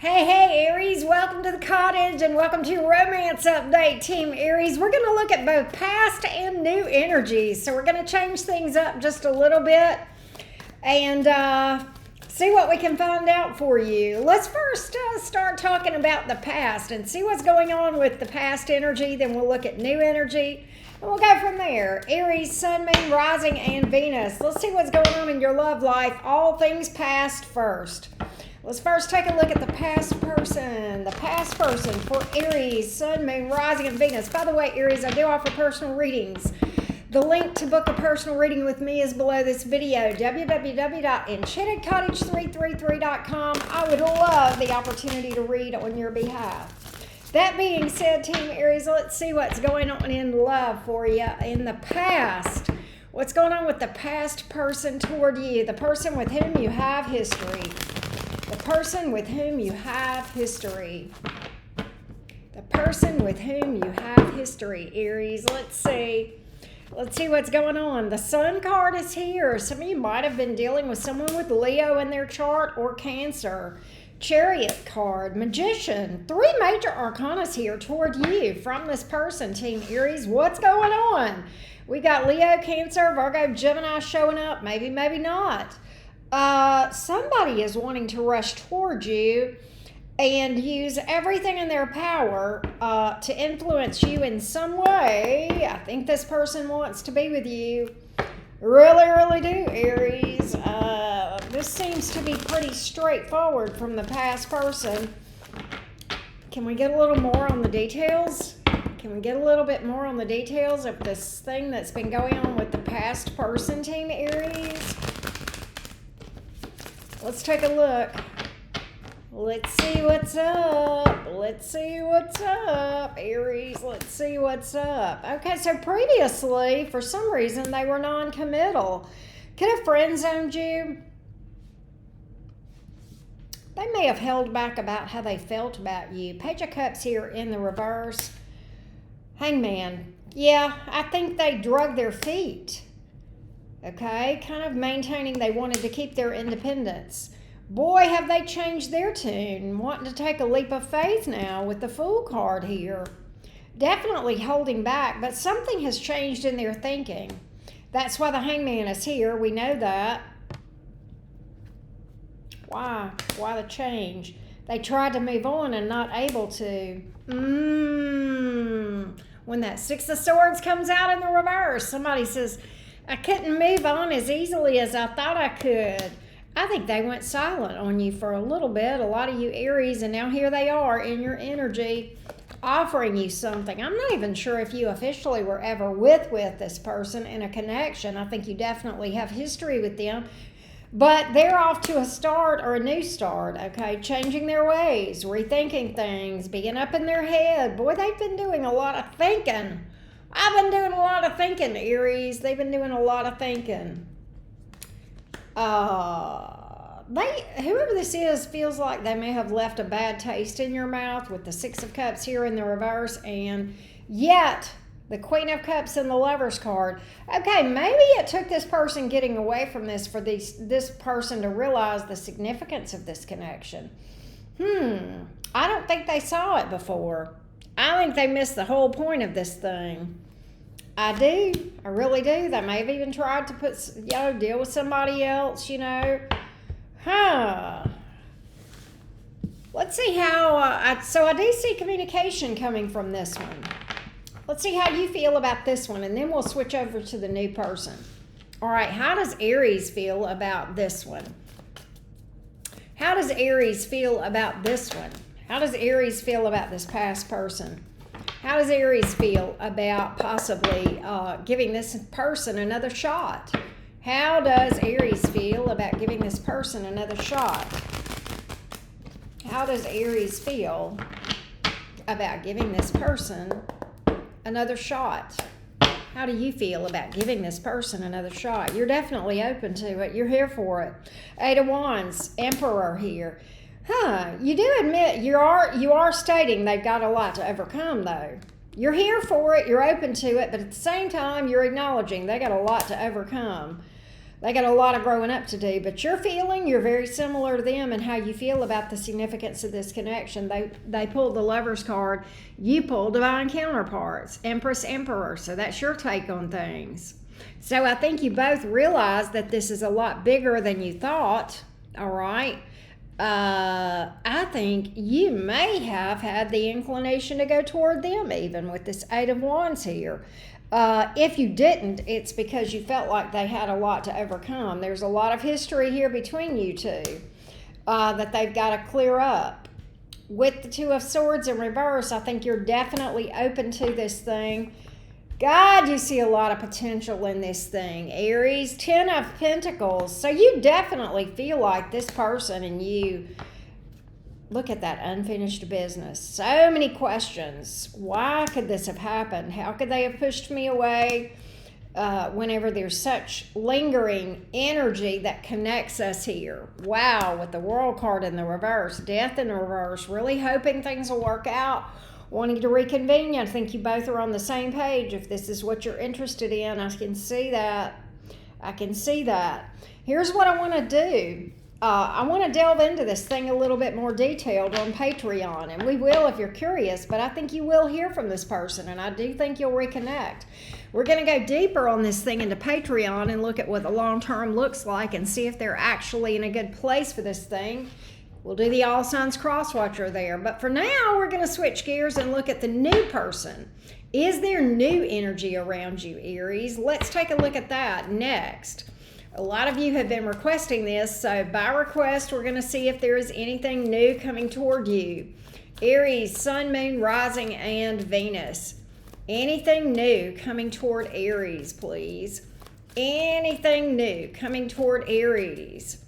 Hey, Aries, welcome to the Cottage and welcome to your romance update, Team Aries. We're going to look at both past and new energies. So we're going to change things up just a little bit and see what we can find out for you. Let's first start talking about the past and see what's going on with the past energy. Then we'll look at new energy and we'll go from there. Aries, Sun, Moon, Rising, and Venus. Let's see what's going on in your love life. All things past first. Let's first take a look at the past person. The past person for Aries, Sun, Moon, Rising, and Venus. By the way, Aries, I do offer personal readings. The link to book a personal reading with me is below this video, www.enchantedcottage333.com. I would love the opportunity to read on your behalf. That being said, Team Aries, let's see what's going on in love for you in the past. What's going on with the past person toward you, the person with whom you have history. The person with whom you have history. The person with whom you have history, Aries. Let's see what's going on. The Sun card is here. Some of you might have been dealing with someone with Leo in their chart or Cancer. Chariot card, Magician. Three major arcanas here toward you from this person, Team Aries. What's going on? We got Leo, Cancer, Virgo, Gemini showing up. Maybe, maybe not. Somebody is wanting to rush toward you and use everything in their power to influence you in some way. I think this person wants to be with you. Really do, Aries. This seems to be pretty straightforward from the past person. Can we get a little more on the details? Can we get a little bit more on the details of this thing that's been going on with the past person, Team Aries? Let's take a look. Let's see what's up. Let's see what's up, Aries. Let's see what's up. Okay, so previously, for some reason, they were non-committal. Could have friend zoned you. They may have held back about how they felt about you. Page of Cups here in the reverse. Hangman. Yeah, I think they drug their feet. Okay, kind of maintaining they wanted to keep their independence. Boy, have they changed their tune, wanting to take a leap of faith now with the Fool card here. Definitely holding back, but something has changed in their thinking. That's why the Hangman is here. We know that. Why? Why the change? They tried to move on and not able to. When that Six of Swords comes out in the reverse, somebody says, I couldn't move on as easily as I thought I could. I think they went silent on you for a little bit, a lot of you Aries, and now here they are in your energy offering you something. I'm not even sure if you officially were ever with this person in a connection. I think you definitely have history with them, but they're off to a start or a new start, okay? Changing their ways, rethinking things, being up in their head. Boy, they've been doing a lot of thinking. I've been doing a lot of thinking, Aries. They've been doing a lot of thinking. Whoever this is feels like they may have left a bad taste in your mouth with the Six of Cups here in the reverse, and yet the Queen of Cups and the Lover's card. Okay, maybe it took this person getting away from this for this person to realize the significance of this connection. I don't think they saw it before. I think they missed the whole point of this thing. I do. I really do. They may have even tried to deal with somebody else, Let's see how, so I do see communication coming from this one. Let's see how you feel about this one, and then we'll switch over to the new person. All right, how does Aries feel about this one? How does Aries feel about this one? How does Aries feel about this past person? How does Aries feel about possibly giving this person another shot? How does Aries feel about giving this person another shot? How does Aries feel about giving this person another shot? How do you feel about giving this person another shot? You're definitely open to it. You're here for it. Eight of Wands, Emperor here. You do admit you are stating they've got a lot to overcome, though. You're here for it, you're open to it, but at the same time, you're acknowledging they got a lot to overcome. They got a lot of growing up to do, but you're very similar to them in how you feel about the significance of this connection. They pulled the Lover's card. You pulled Divine Counterparts, Empress, Emperor. So that's your take on things. So I think you both realize that this is a lot bigger than you thought, all right? I think you may have had the inclination to go toward them even with this Eight of Wands here. If you didn't, it's because you felt like they had a lot to overcome. There's a lot of history here between you two that they've got to clear up. With the Two of Swords in reverse, I think you're definitely open to this thing. God, you see a lot of potential in this thing. Aries, Ten of Pentacles. So you definitely feel like this person and you... Look at that unfinished business. So many questions. Why could this have happened? How could they have pushed me away? Whenever there's such lingering energy that connects us here. Wow, with the World card in the reverse. Death in the reverse. Really hoping things will work out. Wanting to reconvene. I think you both are on the same page. If this is what you're interested in, I can see that. I can see that. Here's what I want to do. I want to delve into this thing a little bit more detailed on Patreon, and we will if you're curious, but I think you will hear from this person, and I do think you'll reconnect. We're going to go deeper on this thing into Patreon and look at what the long term looks like and see if they're actually in a good place for this thing. We'll do the All Signs Cross Watcher there, but for now, we're going to switch gears and look at the new person. Is there new energy around you, Aries? Let's take a look at that next. A lot of you have been requesting this, so by request, we're going to see if there is anything new coming toward you. Aries, Sun, Moon, Rising, and Venus. Anything new coming toward Aries, please? Anything new coming toward Aries?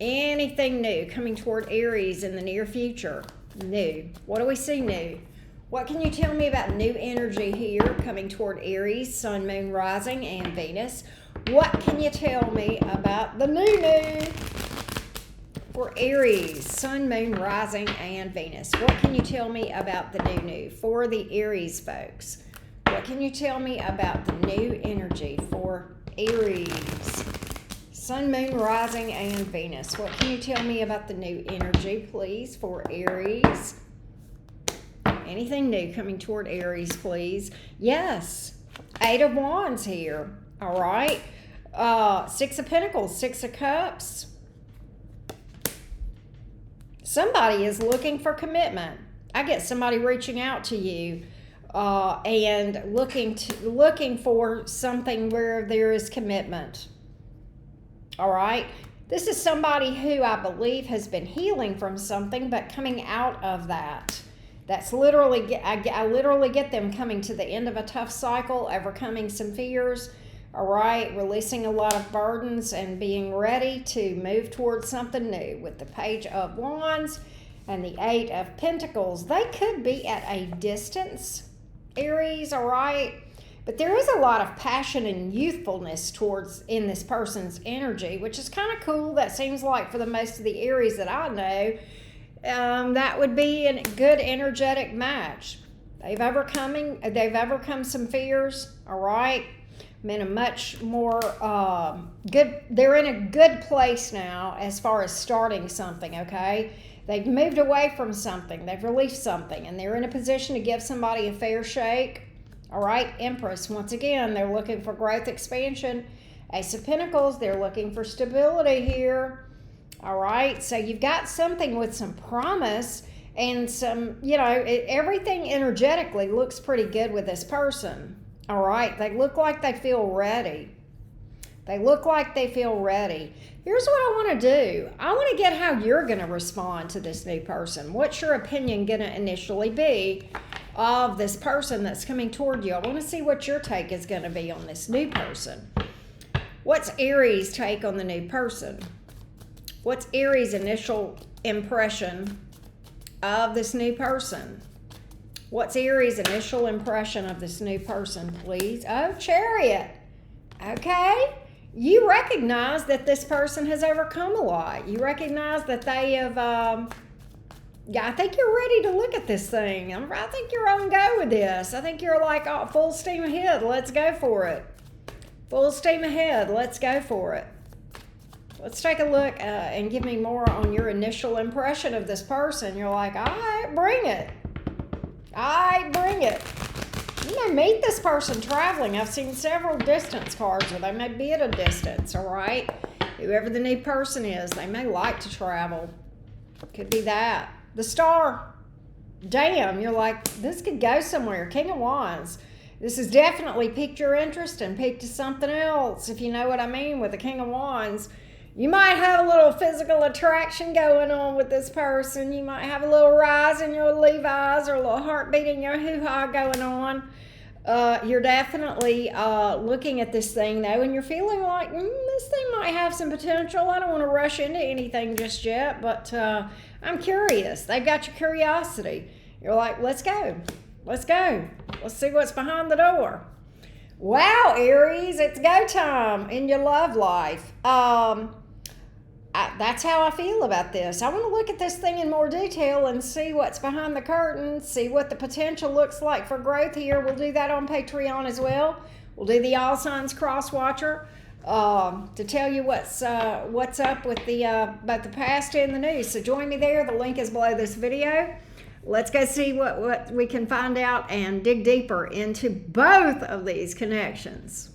Anything new coming toward Aries in the near future? New. What do we see new? What can you tell me about new energy here coming toward Aries, Sun, Moon, Rising, and Venus? What can you tell me about the new for Aries, Sun, Moon, Rising, and Venus? What can you tell me about the new for the Aries folks? What can you tell me about the new energy for Aries, Sun, Moon, Rising, and Venus? What can you tell me about the new energy, please, for Aries? Anything new coming toward Aries, please? Yes. Eight of Wands here. All right. Six of Pentacles, Six of Cups. Somebody is looking for commitment. I get somebody reaching out to you and looking for something where there is commitment. All right. This is somebody who I believe has been healing from something, but coming out of that. That's literally, I literally get them coming to the end of a tough cycle, overcoming some fears. All right, releasing a lot of burdens and being ready to move towards something new with the Page of Wands and the Eight of Pentacles. They could be at a distance, Aries, all right? But there is a lot of passion and youthfulness in this person's energy, which is kind of cool. That seems like for the most of the Aries that I know, that would be a good energetic match. They've overcome some fears, all right? In a much more they're in a good place now as far as starting something, okay? They've moved away from something, they've released something, and they're in a position to give somebody a fair shake. All right, Empress, once again, they're looking for growth, expansion. Ace of Pentacles, they're looking for stability here. All right, so you've got something with some promise and some, everything energetically looks pretty good with this person. All right, they look like they feel ready. They look like they feel ready. Here's what I want to do. I want to get how you're going to respond to this new person. What's your opinion going to initially be of this person that's coming toward you? I want to see what your take is going to be on this new person. What's Aries' take on the new person? What's Aries' initial impression of this new person? What's Aries' initial impression of this new person, please? Oh, Chariot. Okay. You recognize that this person has overcome a lot. You recognize that they have, I think you're ready to look at this thing. I think you're on go with this. I think you're like, oh, full steam ahead. Let's go for it. Full steam ahead. Let's go for it. Let's take a look and give me more on your initial impression of this person. You're like, all right, bring it. All right, bring it. You may meet this person traveling. I've seen several distance cards, or they may be at a distance, all right? Whoever the new person is, they may like to travel. Could be that. The Star. Damn, you're like, this could go somewhere. King of Wands. This has definitely piqued your interest and piqued to something else, if you know what I mean, with the King of Wands. You might have a little physical attraction going on with this person. You might have a little rise in your Levi's or a little heartbeat in your hoo-ha going on. You're definitely looking at this thing, though, and you're feeling like, this thing might have some potential. I don't want to rush into anything just yet, but I'm curious. They've got your curiosity. You're like, let's go. Let's go. Let's see what's behind the door. Wow, Aries, it's go time in your love life. That's how I feel about this. I want to look at this thing in more detail and see what's behind the curtain, see what the potential looks like for growth here. We'll do that on Patreon as well. We'll do the All Signs Cross Watcher to tell you what's up with the both the past and the new. So join me there. The link is below this video. Let's go see what we can find out and dig deeper into both of these connections.